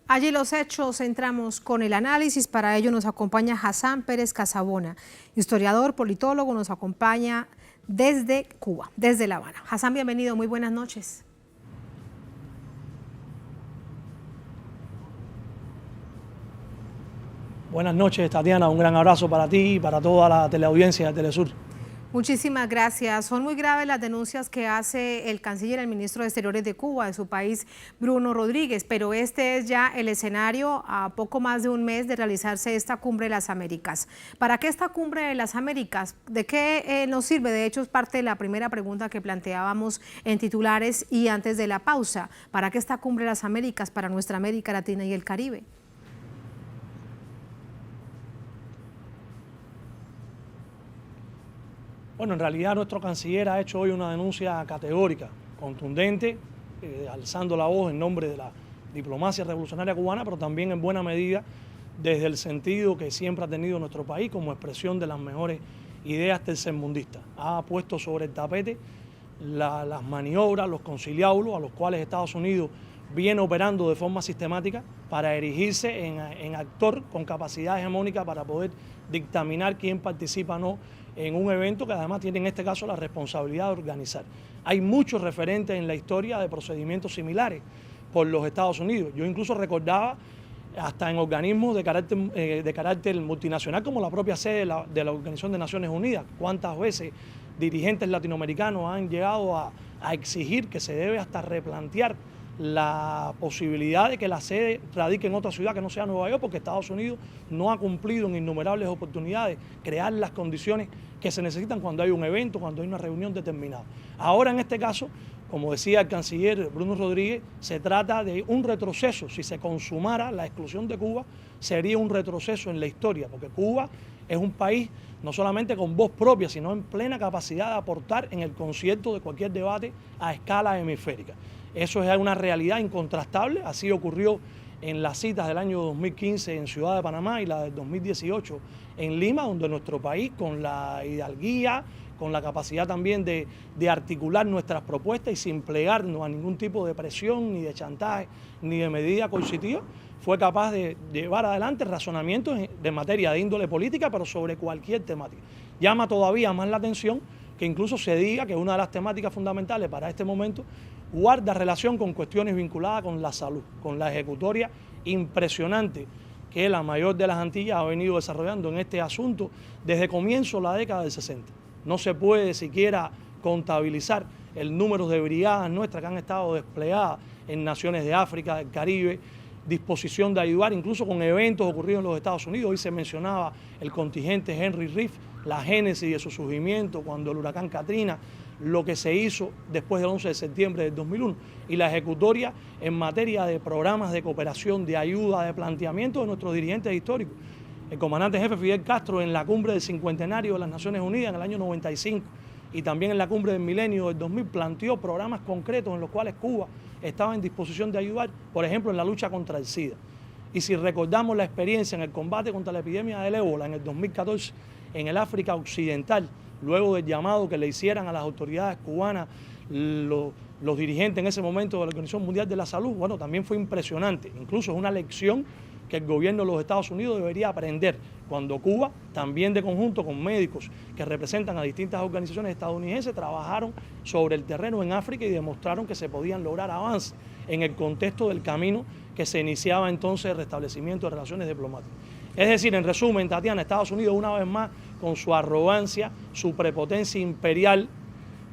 Allí los hechos, entramos con el análisis. Para ello nos acompaña Hassan Pérez Casabona, historiador, politólogo, nos acompaña desde Cuba, desde La Habana. Hassan, bienvenido, muy buenas noches. Buenas noches, Tatiana, un gran abrazo para ti y para toda la teleaudiencia de Telesur. Muchísimas gracias. Son muy graves las denuncias que hace el canciller, el ministro de Exteriores de Cuba, de su país, Bruno Rodríguez, pero este es ya el escenario a poco más de un mes de realizarse esta Cumbre de las Américas. ¿Para qué esta Cumbre de las Américas? ¿De qué nos sirve? De hecho, es parte de la primera pregunta que planteábamos en titulares y antes de la pausa. ¿Para qué esta Cumbre de las Américas para nuestra América Latina y el Caribe? Bueno, en realidad nuestro canciller ha hecho hoy una denuncia categórica, contundente, alzando la voz en nombre de la diplomacia revolucionaria cubana, pero también en buena medida desde el sentido que siempre ha tenido nuestro país como expresión de las mejores ideas tercermundistas. Ha puesto sobre el tapete las maniobras, los conciliábulos a los cuales Estados Unidos viene operando de forma sistemática para erigirse en actor con capacidad hegemónica para poder dictaminar quién participa o no en un evento que además tiene en este caso la responsabilidad de organizar. Hay muchos referentes en la historia de procedimientos similares por los Estados Unidos. Yo incluso recordaba hasta en organismos de carácter multinacional como la propia sede de la Organización de Naciones Unidas. Cuántas veces dirigentes latinoamericanos han llegado a exigir que se debe hasta replantear la posibilidad de que la sede radique en otra ciudad que no sea Nueva York, porque Estados Unidos no ha cumplido en innumerables oportunidades crear las condiciones que se necesitan cuando hay un evento, cuando hay una reunión determinada. Ahora en este caso, como decía el canciller Bruno Rodríguez, se trata de un retroceso. Si se consumara la exclusión de Cuba, sería un retroceso en la historia, porque Cuba es un país no solamente con voz propia, sino en plena capacidad de aportar en el concierto de cualquier debate a escala hemisférica. Eso es una realidad incontrastable, así ocurrió en las citas del año 2015 en Ciudad de Panamá y la del 2018 en Lima, donde nuestro país, con la hidalguía, con la capacidad también de articular nuestras propuestas y sin plegarnos a ningún tipo de presión, ni de chantaje, ni de medida coercitiva, fue capaz de llevar adelante razonamientos de materia de índole política, pero sobre cualquier temática. Llama todavía más la atención que incluso se diga que una de las temáticas fundamentales para este momento guarda relación con cuestiones vinculadas con la salud, con la ejecutoria impresionante que la mayor de las Antillas ha venido desarrollando en este asunto desde comienzo de la década del 60. No se puede siquiera contabilizar el número de brigadas nuestras que han estado desplegadas en naciones de África, del Caribe, disposición de ayudar incluso con eventos ocurridos en los Estados Unidos. Hoy se mencionaba el contingente Henry Reef, la génesis de su surgimiento cuando el huracán Katrina, lo que se hizo después del 11 de septiembre del 2001 y la ejecutoria en materia de programas de cooperación, de ayuda, de planteamiento de nuestros dirigentes históricos. El comandante jefe Fidel Castro en la cumbre del cincuentenario de las Naciones Unidas en el año 95 y también en la cumbre del milenio del 2000 planteó programas concretos en los cuales Cuba estaba en disposición de ayudar, por ejemplo, en la lucha contra el SIDA. Y si recordamos la experiencia en el combate contra la epidemia del ébola en el 2014 en el África Occidental, luego del llamado que le hicieran a las autoridades cubanas los dirigentes en ese momento de la Organización Mundial de la Salud, bueno, también fue impresionante. Incluso es una lección que el gobierno de los Estados Unidos debería aprender cuando Cuba, también de conjunto con médicos que representan a distintas organizaciones estadounidenses, trabajaron sobre el terreno en África y demostraron que se podían lograr avances en el contexto del camino que se iniciaba entonces el restablecimiento de relaciones diplomáticas. Es decir, en resumen, Tatiana, Estados Unidos una vez más, con su arrogancia, su prepotencia imperial,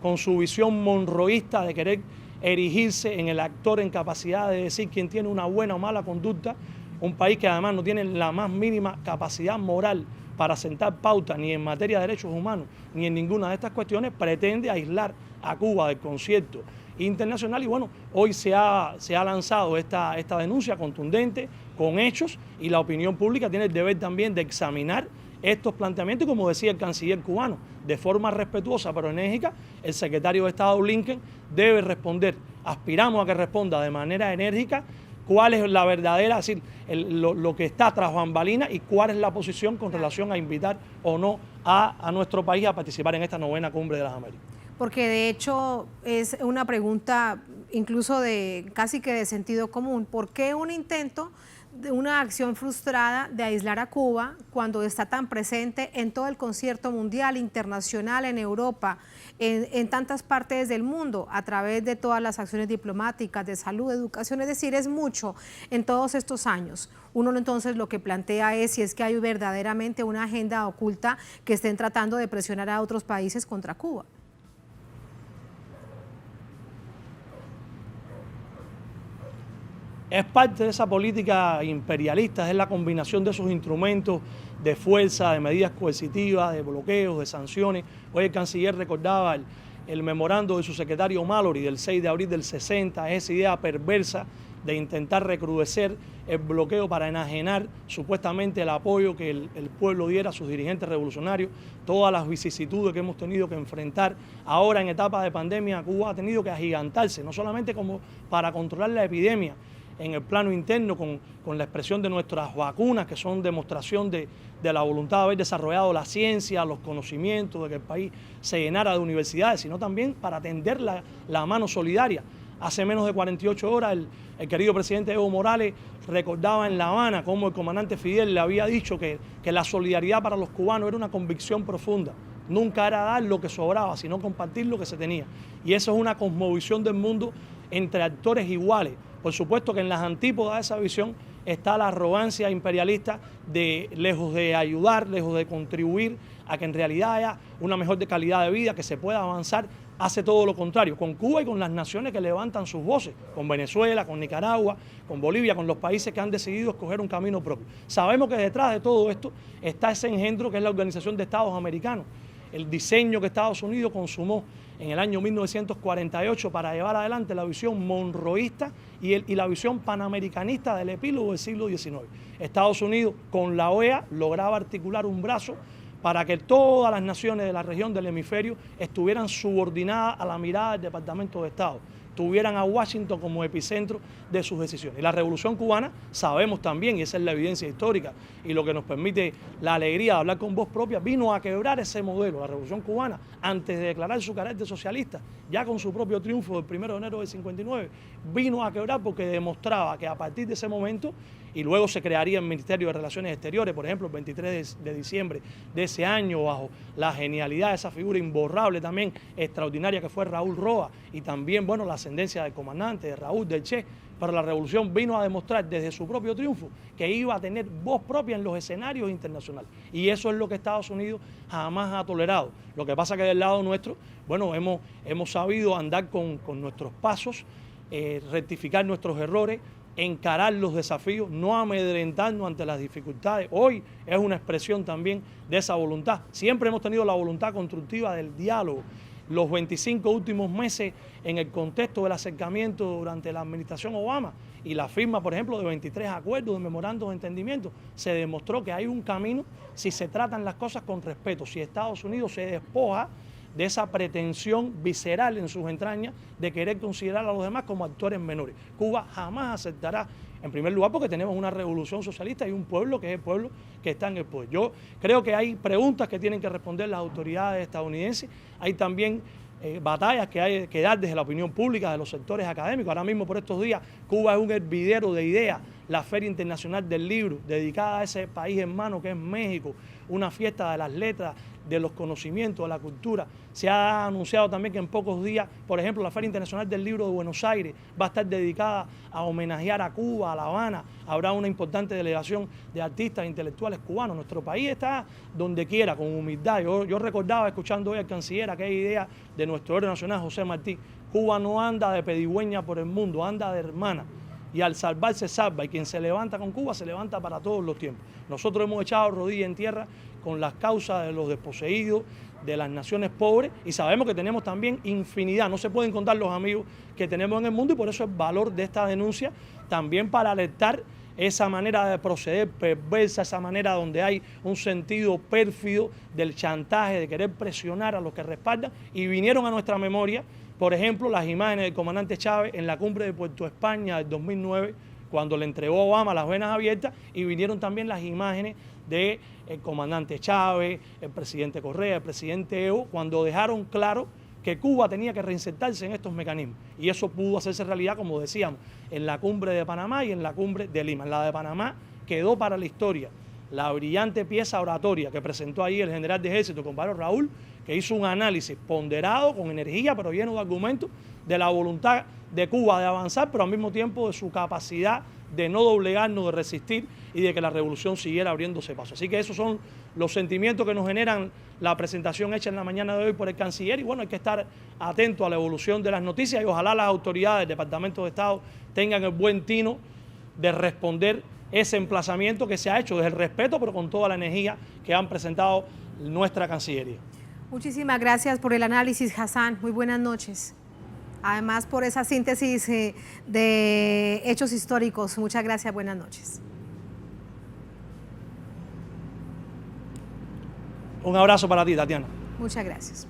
con su visión monroísta de querer erigirse en el actor en capacidad de decir quién tiene una buena o mala conducta, un país que además no tiene la más mínima capacidad moral para sentar pauta ni en materia de derechos humanos ni en ninguna de estas cuestiones, pretende aislar a Cuba del concierto internacional. Y bueno, hoy se ha lanzado esta denuncia contundente con hechos, y la opinión pública tiene el deber también de examinar estos planteamientos, y como decía el canciller cubano, de forma respetuosa pero enérgica, el secretario de Estado Blinken debe responder. Aspiramos a que responda de manera enérgica cuál es la verdadera, es decir, lo que está tras bambalinas, y cuál es la posición con relación a invitar o no a nuestro país a participar en esta 9ª Cumbre de las Américas. Porque de hecho es una pregunta incluso de casi que de sentido común. ¿Por qué un intento de una acción frustrada de aislar a Cuba cuando está tan presente en todo el concierto mundial, internacional, en Europa, en tantas partes del mundo, a través de todas las acciones diplomáticas, de salud, de educación? Es decir, es mucho en todos estos años. Uno entonces lo que plantea es si es que hay verdaderamente una agenda oculta que estén tratando de presionar a otros países contra Cuba. Es parte de esa política imperialista, es la combinación de esos instrumentos de fuerza, de medidas coercitivas, de bloqueos, de sanciones. Hoy el canciller recordaba el memorando de su secretario Mallory del 6 de abril del 60, esa idea perversa de intentar recrudecer el bloqueo para enajenar supuestamente el apoyo que el pueblo diera a sus dirigentes revolucionarios. Todas las vicisitudes que hemos tenido que enfrentar ahora en etapa de pandemia, Cuba ha tenido que agigantarse, no solamente como para controlar la epidemia en el plano interno con la expresión de nuestras vacunas, que son demostración de la voluntad de haber desarrollado la ciencia, los conocimientos, de que el país se llenara de universidades, sino también para tender la mano solidaria. Hace menos de 48 horas el querido presidente Evo Morales recordaba en La Habana cómo el comandante Fidel le había dicho que la solidaridad para los cubanos era una convicción profunda. Nunca era dar lo que sobraba, sino compartir lo que se tenía. Y eso es una cosmovisión del mundo entre actores iguales. Por supuesto que en las antípodas de esa visión está la arrogancia imperialista de, lejos de ayudar, lejos de contribuir a que en realidad haya una mejor calidad de vida, que se pueda avanzar, hace todo lo contrario, con Cuba y con las naciones que levantan sus voces, con Venezuela, con Nicaragua, con Bolivia, con los países que han decidido escoger un camino propio. Sabemos que detrás de todo esto está ese engendro que es la Organización de Estados Americanos, el diseño que Estados Unidos consumó en el año 1948 para llevar adelante la visión monroísta y la visión panamericanista del epílogo del siglo XIX. Estados Unidos con la OEA lograba articular un brazo para que todas las naciones de la región del hemisferio estuvieran subordinadas a la mirada del Departamento de Estado, tuvieran a Washington como epicentro de sus decisiones. Y la Revolución Cubana, sabemos también, y esa es la evidencia histórica, y lo que nos permite la alegría de hablar con voz propia, vino a quebrar ese modelo. La Revolución Cubana, antes de declarar su carácter socialista, ya con su propio triunfo del 1 de enero del 59, vino a quebrar porque demostraba que a partir de ese momento, y luego se crearía el Ministerio de Relaciones Exteriores, por ejemplo, el 23 de diciembre de ese año, bajo la genialidad de esa figura imborrable también, extraordinaria que fue Raúl Roa, y también, bueno, la ascendencia del comandante, de Raúl, del Che, pero la revolución vino a demostrar desde su propio triunfo que iba a tener voz propia en los escenarios internacionales. Y eso es lo que Estados Unidos jamás ha tolerado. Lo que pasa que del lado nuestro, bueno, hemos sabido andar con nuestros pasos, rectificar nuestros errores, encarar los desafíos, no amedrentarnos ante las dificultades. Hoy es una expresión también de esa voluntad. Siempre hemos tenido la voluntad constructiva del diálogo. Los 25 últimos meses en el contexto del acercamiento durante la administración Obama y la firma, por ejemplo, de 23 acuerdos de memorandos de entendimiento, se demostró que hay un camino si se tratan las cosas con respeto, si Estados Unidos se despoja de esa pretensión visceral en sus entrañas de querer considerar a los demás como actores menores. Cuba jamás aceptará, en primer lugar, porque tenemos una revolución socialista y un pueblo que es el pueblo que está en el poder. Yo creo que hay preguntas que tienen que responder las autoridades estadounidenses, hay también batallas que hay que dar desde la opinión pública, de los sectores académicos. Ahora mismo, por estos días, Cuba es un hervidero de ideas, la Feria Internacional del Libro, dedicada a ese país hermano que es México, una fiesta de las letras, de los conocimientos, de la cultura. Se ha anunciado también que en pocos días, por ejemplo, la Feria Internacional del Libro de Buenos Aires va a estar dedicada a homenajear a Cuba, a La Habana. Habrá una importante delegación de artistas e intelectuales cubanos. Nuestro país está donde quiera, con humildad. Yo recordaba, escuchando hoy al canciller, aquella idea de nuestro héroe nacional, José Martí. Cuba no anda de pedigüeña por el mundo, anda de hermana. Y al salvar se salva, y quien se levanta con Cuba se levanta para todos los tiempos. Nosotros hemos echado rodillas en tierra con las causas de los desposeídos, de las naciones pobres, y sabemos que tenemos también infinidad, no se pueden contar los amigos que tenemos en el mundo, y por eso el valor de esta denuncia, también para alertar esa manera de proceder perversa, esa manera donde hay un sentido pérfido del chantaje, de querer presionar a los que respaldan, y vinieron a nuestra memoria, por ejemplo, las imágenes del comandante Chávez en la cumbre de Puerto España del 2009, cuando le entregó a Obama las venas abiertas, y vinieron también las imágenes del comandante Chávez, el presidente Correa, el presidente Evo, cuando dejaron claro que Cuba tenía que reinsertarse en estos mecanismos. Y eso pudo hacerse realidad, como decíamos, en la cumbre de Panamá y en la cumbre de Lima. En la de Panamá quedó para la historia la brillante pieza oratoria que presentó ahí el general de ejército, compadre Raúl, que hizo un análisis ponderado, con energía, pero lleno de argumentos, de la voluntad de Cuba de avanzar, pero al mismo tiempo de su capacidad de no doblegarnos, de resistir y de que la revolución siguiera abriéndose paso. Así que esos son los sentimientos que nos generan la presentación hecha en la mañana de hoy por el canciller, y bueno, hay que estar atento a la evolución de las noticias, y ojalá las autoridades del Departamento de Estado tengan el buen tino de responder ese emplazamiento que se ha hecho desde el respeto, pero con toda la energía que han presentado nuestra Cancillería. Muchísimas gracias por el análisis, Hassan. Muy buenas noches. Además, por esa síntesis de hechos históricos. Muchas gracias, buenas noches. Un abrazo para ti, Tatiana. Muchas gracias.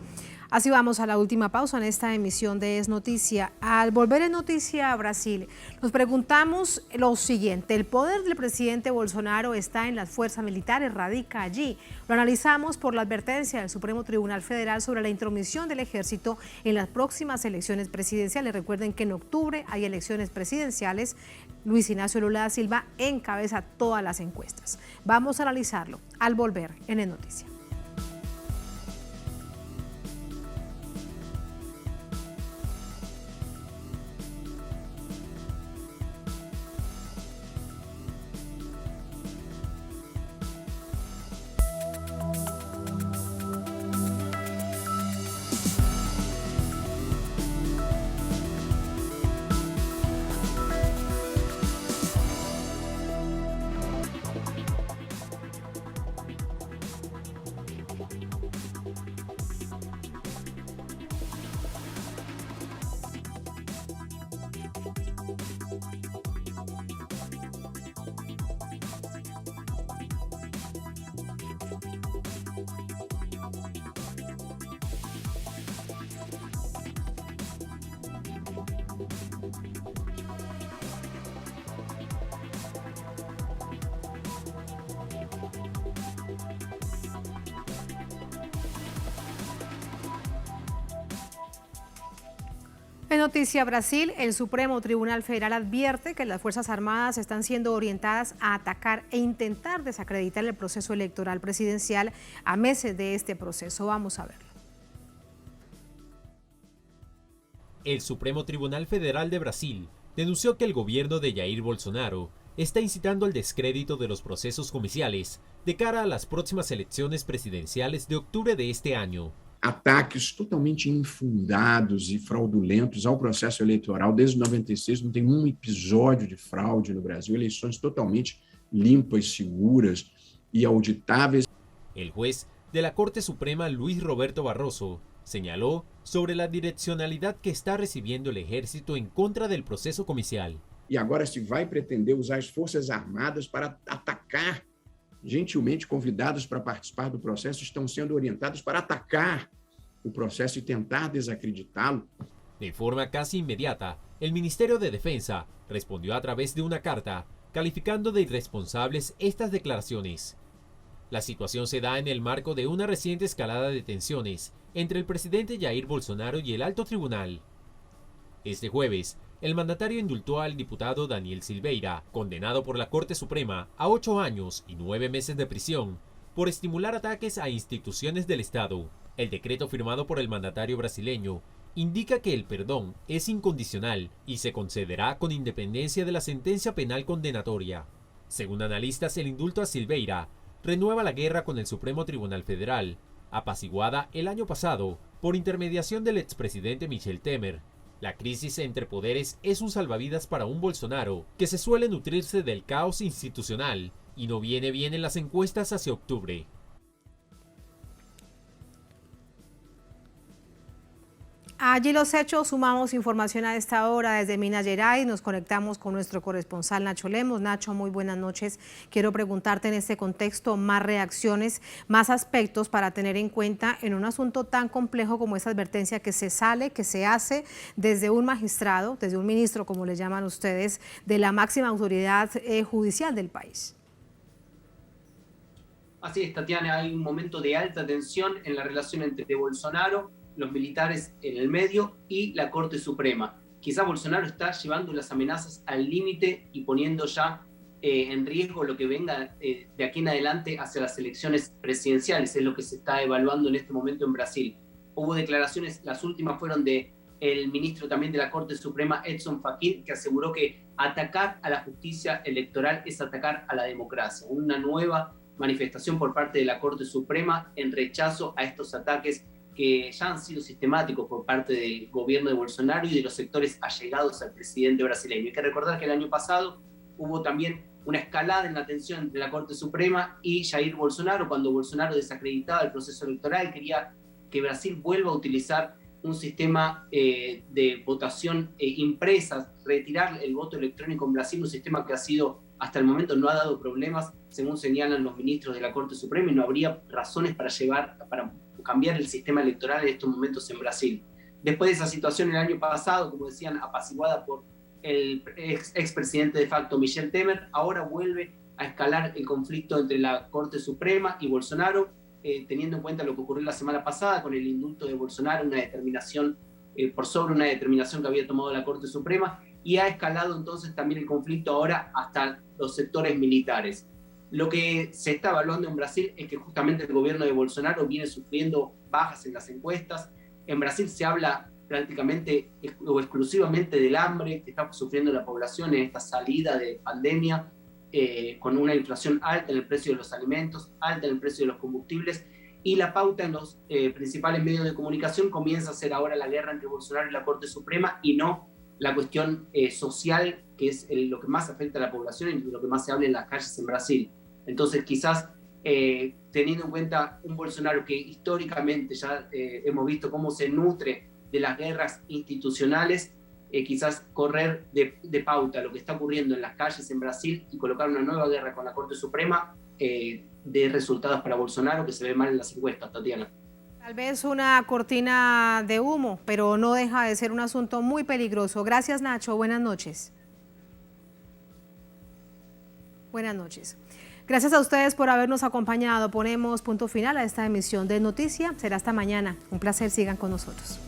Así vamos a la última pausa en esta emisión de Es Noticia. Al volver en Noticia a Brasil, nos preguntamos lo siguiente. ¿El poder del presidente Bolsonaro está en las fuerzas militares? ¿Radica allí? Lo analizamos por la advertencia del Supremo Tribunal Federal sobre la intromisión del ejército en las próximas elecciones presidenciales. Recuerden que en octubre hay elecciones presidenciales. Luis Ignacio Lula da Silva encabeza todas las encuestas. Vamos a analizarlo al volver en Es Noticia. En Noticia Brasil, el Supremo Tribunal Federal advierte que las Fuerzas Armadas están siendo orientadas a atacar e intentar desacreditar el proceso electoral presidencial a meses de este proceso. Vamos a verlo. El Supremo Tribunal Federal de Brasil denunció que el gobierno de Jair Bolsonaro está incitando al descrédito de los procesos comiciales de cara a las próximas elecciones presidenciales de octubre de este año. Ataques totalmente infundados e fraudulentos ao processo eleitoral. Desde 96 não tem um episódio de fraude no Brasil, eleições totalmente limpas, seguras e auditáveis. El juez de la Corte Suprema, Luis Roberto Barroso, señaló sobre la direccionalidad que está recibiendo el ejército en contra del proceso comicial. E agora se vai pretender usar as Forças Armadas para atacar. Gentilmente convidados para participar do processo estão sendo orientados para atacar o processo e tentar desacreditá-lo. De forma casi inmediata, el Ministerio de Defensa respondió a través de una carta calificando de irresponsables estas declaraciones. La situación se da en el marco de una reciente escalada de tensiones entre el presidente Jair Bolsonaro y el alto tribunal. Este jueves, el mandatario indultó al diputado Daniel Silveira, condenado por la Corte Suprema a 8 años y 9 meses de prisión, por estimular ataques a instituciones del Estado. El decreto firmado por el mandatario brasileño indica que el perdón es incondicional y se concederá con independencia de la sentencia penal condenatoria. Según analistas, el indulto a Silveira renueva la guerra con el Supremo Tribunal Federal, apaciguada el año pasado por intermediación del expresidente Michel Temer. La crisis entre poderes es un salvavidas para un Bolsonaro que se suele nutrirse del caos institucional y no viene bien en las encuestas hacia octubre. Allí los hechos, sumamos información a esta hora desde Minas Gerais, nos conectamos con nuestro corresponsal Nacho Lemos. Nacho, muy buenas noches. Quiero preguntarte en este contexto más reacciones, más aspectos para tener en cuenta en un asunto tan complejo como esa advertencia que se hace desde un magistrado, desde un ministro, como le llaman ustedes, de la máxima autoridad judicial del país. Así es, Tatiana, hay un momento de alta tensión en la relación entre Bolsonaro, los militares en el medio y la Corte Suprema. Quizá Bolsonaro está llevando las amenazas al límite y poniendo ya en riesgo lo que venga de aquí en adelante hacia las elecciones presidenciales, es lo que se está evaluando en este momento en Brasil. Hubo declaraciones, las últimas fueron de el ministro también de la Corte Suprema, Edson Fachin, que aseguró que atacar a la justicia electoral es atacar a la democracia. Una nueva manifestación por parte de la Corte Suprema en rechazo a estos ataques que ya han sido sistemáticos por parte del gobierno de Bolsonaro y de los sectores allegados al presidente brasileño. Hay que recordar que el año pasado hubo también una escalada en la tensión entre la Corte Suprema y Jair Bolsonaro, cuando Bolsonaro desacreditaba el proceso electoral, quería que Brasil vuelva a utilizar un sistema de votación impresa, retirar el voto electrónico en Brasil, un sistema que ha sido, hasta el momento no ha dado problemas, según señalan los ministros de la Corte Suprema, y no habría razones para cambiar el sistema electoral en estos momentos en Brasil. Después de esa situación el año pasado, como decían, apaciguada por el expresidente de facto Michel Temer, ahora vuelve a escalar el conflicto entre la Corte Suprema y Bolsonaro, teniendo en cuenta lo que ocurrió la semana pasada con el indulto de Bolsonaro, una determinación por sobre una determinación que había tomado la Corte Suprema, y ha escalado entonces también el conflicto ahora hasta los sectores militares. Lo que se está evaluando en Brasil es que justamente el gobierno de Bolsonaro viene sufriendo bajas en las encuestas. En Brasil se habla prácticamente o exclusivamente del hambre que está sufriendo la población en esta salida de pandemia, con una inflación alta en el precio de los alimentos, alta en el precio de los combustibles, y la pauta en los principales medios de comunicación comienza a ser ahora la guerra entre Bolsonaro y la Corte Suprema y no la cuestión social, que es lo que más afecta a la población y lo que más se habla en las calles en Brasil. Entonces quizás teniendo en cuenta un Bolsonaro que históricamente ya hemos visto cómo se nutre de las guerras institucionales, quizás correr de pauta lo que está ocurriendo en las calles en Brasil y colocar una nueva guerra con la Corte Suprema de resultados para Bolsonaro que se ve mal en las encuestas, Tatiana. Tal vez una cortina de humo, pero no deja de ser un asunto muy peligroso. Gracias, Nacho. Buenas noches. Buenas noches. Gracias a ustedes por habernos acompañado. Ponemos punto final a esta emisión de Noticia. Será hasta mañana. Un placer. Sigan con nosotros.